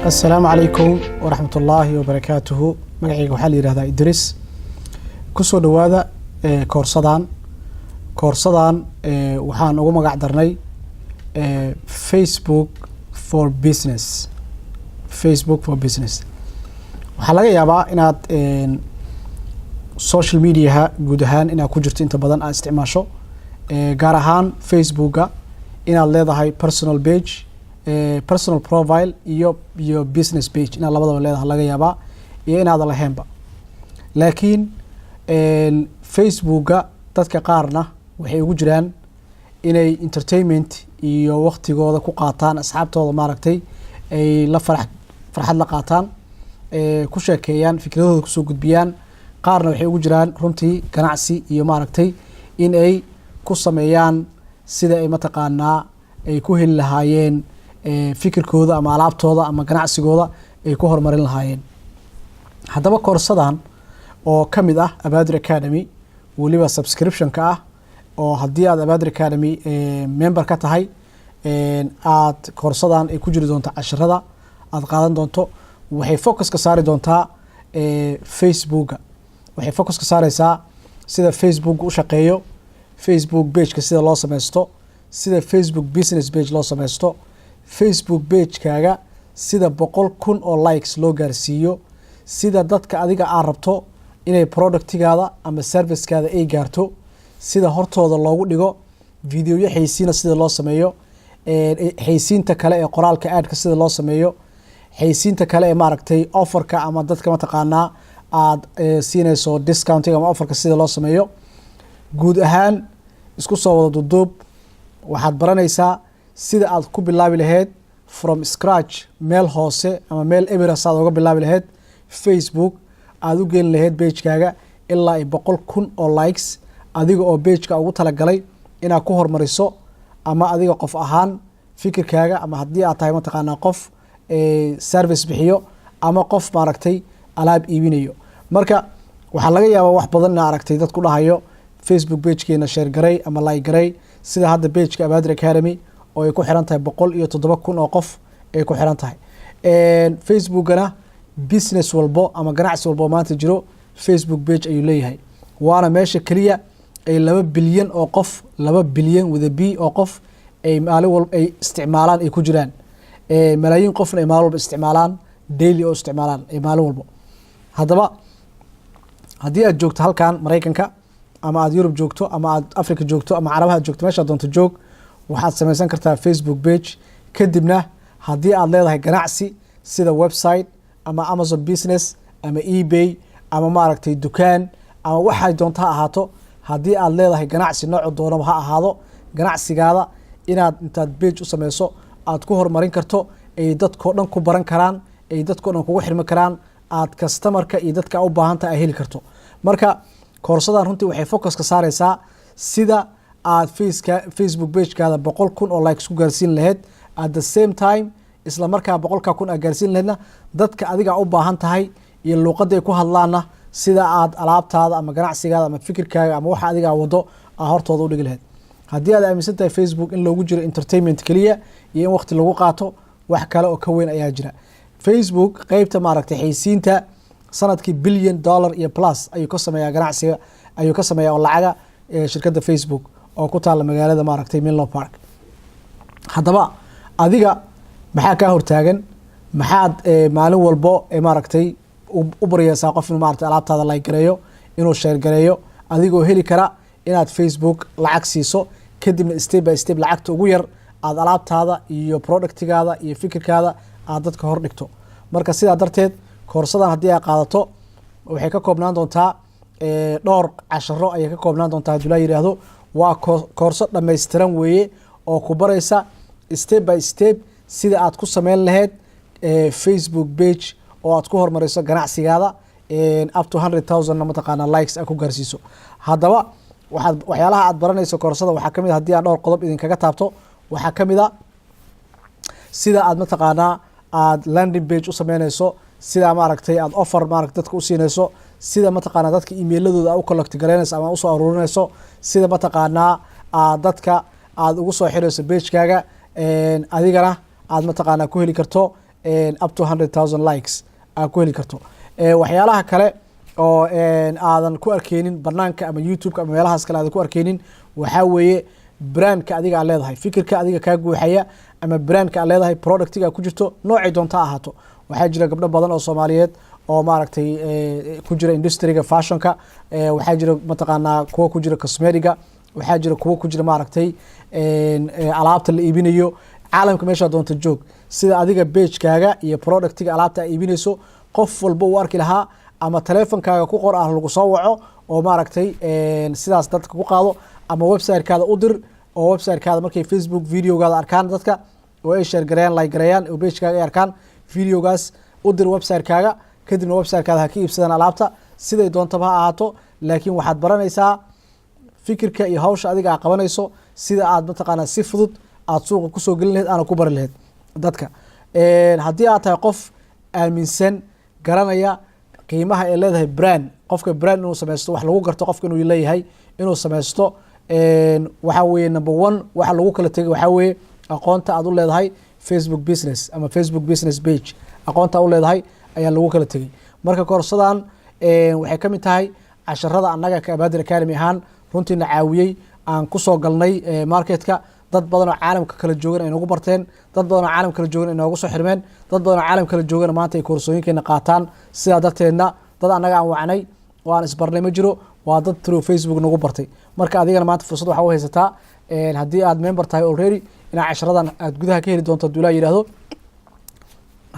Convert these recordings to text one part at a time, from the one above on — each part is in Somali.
السلام عليكم ورحمة الله وبركاته. مقعيق وحالي رهدا إدريس كسو دوادا كورسادان وحان ugu magac darnay Facebook for Business. waxaa laga yaabaa inaad social media guud ahaan inaad ku jirto inta badan aad isticmaasho gaar ahaan Facebooka inaad leedahay personal page, personal profile iyo business page inaad labadaba leedahay laga yaabaa iyo inaad lahaynba. laakiin Facebooka dadka qaarna waxay ugu jiraan inay entertainment iyo waqtigooda ku qaataan asxaabtooda maaragtay ay la farxad la qaataan ku sheekeeyaan fikradooda ku soo gudbiyaan. qaarna waxay ugu jiraan runtii ganacsi iyo maaragtay in ay ku sameeyaan sida ay mataqaanaa ay ku heli lahaayeen fikirkooda ama alaabtooda ama ganacsigooda ay ku horumarin lahaayeen. haddaba koorsadan oo ka mid ah Abaadir Academy waliba subscription ka ah oo haddii aad Abaadir Academy member ka tahay aad koorsadan ay ku jiri doonto casharada aad qaadan doonto. waxay focus ka saari doontaa Facebooka, waxay focus ka saaraysaa sida Facebook u shaqeeyo, Facebook page ka sida loo sameysto, sida Facebook business page loo sameysto, Facebook page kaaga sida 100,000 oo likes loo gaarsiiyo, sida dadka adiga aad rabto inay productigaada ama servicekaada ay gaarto, sida hortooda loogu dhigo videoyo xaysiina sida loo sameeyo, xaysiinta kale ee qoraalka aadka sida loo sameeyo, xaysiinta kale ee maaragtay offerka ama dadka mataqaanaa aad siinayso discountiga ama offerka sida loo sameeyo. guud ahaan isku soo wada duduub waxaad baranaysaa sida aad ku bilaabi lahayd from scratch meel hoose ama meel eberas aad uga bilaabi lahayd Facebook aad u geyn lahayd page-kaaga ilaa 100,000 oo likes adiga oo page-ka ugu talagalay inaad ku hormariso ama adiga qof ahaan fikirkaaga ama haddii aad tahay mataqaanaa qof service bixiyo ama qof maaragtay alaab iibinayo. marka waxaa laga yaabaa wax badan inaad aragtay dad ku dhahayo Facebook page-keena share garay ama like garay sida hadda page-ka Abaadir Academy oo ay ku xiran tahay 107,000 oo qof ay ku xiran tahay. Facebookana business walbo ama ganacsi walbo maanta jiro Facebook page ayuu leeyahay, waana meesha kaliya ay 2 bilyan oo qof 2 bilyan with a b oo qof ay maalin walba ay isticmaalaan ay ku jiraan. malaayiin qofna ay maalin walba isticmaalaan daily oo isticmaalaan ay maalin walba. haddaba haddii aad joogto halkan Mareykanka ama aad Yurub joogto ama aad Afrika joogto ama Carabaha joogto meesha doonto joog waxaad samaysan kartaa Facebook page. kadibna haddii aad leedahay ganacsi sida website ama Amazon business ama eBay ama maaragtay dukaan ama waxay doonto ha ahaato, haddii aad leedahay ganacsi nooc doonaba ha ahaado, ganacsigaada inaad intaad page u sameyso aad ku horumarin karto ay dadkoo dhan ku baran karaan, ay dadkoo dhan kugu xirmi karaan, aad customerka iyo dadka u baahanta ay heli karto. marka koorsadan runtii waxay focus ka saaraysaa sida aad Facebook page-kaada 100,000 oo likes ku gaarsiin lahayd at the same time isla markaa 100,000 aad gaarsiin lahaydna dadka adiga u baahan tahay iyo luuqadda ay ku hadlaana sida aad alaabtaada ama ganacsigaada ama fikirkaaga ama waxa adiga wado aad hortooda u dhigi lahayd. haddii aad aaminsan tahay Facebook in loogu jiro entertainment kaliya iyo in waqti lagu qaato, wax kale oo ka weyn ayaa jira. Facebook qaybta maaragtay xaysiinta sanadkii $1 billion iyo plus ayuu ka sameeyaa ganacsiga ayuu ka sameeyaa oo lacaga shirkadda Facebook oo ku taala magaalada maaragtay Menlo Park. haddaba adiga maxaa ka hortaagan? maxaad maalin walbo maaragtay u baraysaa qof inuu maaragtay alaabtaada like gareeyo, inuu share gareeyo, adigoo heli kara inaad Facebook lacag siiso kadibna step by step lacagta ugu yar aad alaabtaada iyo productigaada iyo fikirkaada aad dadka hor dhigto. marka sidaa darteed koorsadan haddii aad qaadato waxay ka koobnaan doontaa dhowr casharo ayay ka koobnaan doontaa haddii la yiraahdo. waa koorso dhammaystiran weeye oo ku baraysa step by step sida aad ku sameyn lahayd Facebook page oo aad ku hormariso ganacsigaada up to 100,000 mataqaanaa likes aad ku gaarsiiso. haddaba waxyaalaha aad baranayso koorsada waxaa ka mid ah haddii aan dhowr qodob idinkaga taabto waxaa ka mid ah sida aad mataqaanaa aad landing page u sameynayso, sida maaragtay aad offer maaragtay dadka u siinayso, sida mataqaanaa dadka email-ladooda aad u collect gareynayso ama u soo aruurinayso, sida mataqaanaa aad dadka aad ugu soo xirayso page-kaaga adigana aad mataqaanaa ku heli karto up to 100,000 likes aad ku heli karto. Waxyaalaha kale oo aadan ku arkeynin banaanka ama YouTube ama meelahaas kale aadan ku arkeynin waxaa weeye brandka adiga aad leedahay, fikirka adiga kaa guuxaya ama brandka aad leedahay, productiga ku jirto noocay doonta ahaato. waxaa jira gabdho badan oo Soomaaliyeed oo maaragtay ku jira industry-ga fashionka, waxaa jira mataqaanaa kuwa ku jira cosmetic-ga, waxaa jira kuwa ku jira maaragtay alaabta la iibinayo. caalamka meesha doonta joog, sida adiga page-kaaga iyo productiga alaabta aad iibinayso qof walba uu arki lahaa, ama teleefankaaga ku qor lagu soo waco oo maaragtay sidaas dadka ku qaado, ama website-kaada u dir oo website-kaada markay Facebook videogaada arkaan dadka oo ay share gareeyaan, like gareeyaan oo page-kaaga ay arkaan videogaas u dir website-kaaga, kadibna website-kaada ha ka iibsadaan alaabta siday doontaba ha ahaato. laakiin waxaad baranaysaa fikirka iyo hawsha adiga aad qabanayso sida aad mataqaanaa si fudud aad suuqa kusoo gelin lahayd aana ku bari lahayd dadka. haddii aad tahay qof aaminsan garanaya qiimaha ay leedahay brand, qofka brand inuu sameysto wax lagu garto qofka inuu leeyahay inuu sameysto, waxaa weeye number one waxa lagu kala tegay waxaa weeye aqoonta aad u leedahay Facebook business ama Facebook business page, aqoonta u leedahay ayaa lagu kala tegay. marka koorsadan waxay ka mid tahay casharada annaga ka Abaadir Academy ahaan runtiina caawiyey aan kusoo galnay marketka. dad badan oo caalamka kala joogan ay nagu barteen, dad badan oo caalamka kala joogan ay noogu soo xirmeen, dad badan oo caalamka kala joogan maanta ay koorsooyinkeena qaataan. sidaa darteedna dad annaga aan wacnay oo aan isbarnay ma jiro, waa dad through Facebook nagu bartay. marka adigana maanta fursad waxaa u haysataa haddii aad member tahay already inaad casharadan aad gudaha ka heli doonto hadduu Ilaahay yidhaahdo.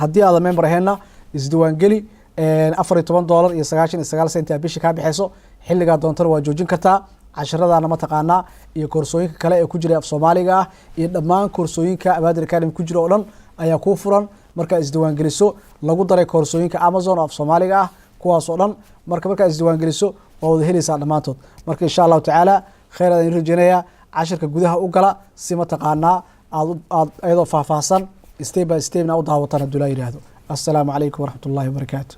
haddii aadan member aheenna isdiiwaangeli $14 iyo 99 senti aad bishii kaa bixayso, xilligaa doontana waa joojin kartaa. casharadaana mataqaanaa iyo koorsooyinka kale ee ku jira af Soomaaliga ah iyo dhammaan koorsooyinka Abaadir Academy ku jira oo dhan ayaa kuu furan. marka isdiiwaangeliso lagu daray koorsooyinka Amazon af Soomaaliga ah kuwaas oo dhan. marka isdiiwaangeliso waa wada helaysaa dhammaantood. marka insha Allah tacaala khayr aan rajeynayaa. casharka gudaha u gala si mataqaanaa aad ayadoo faahfaahsan step by step na u daawataan hadduu Ilaahay yiraahdo. assalaamu calaykum waraxmatullaahi wabarakaatuh.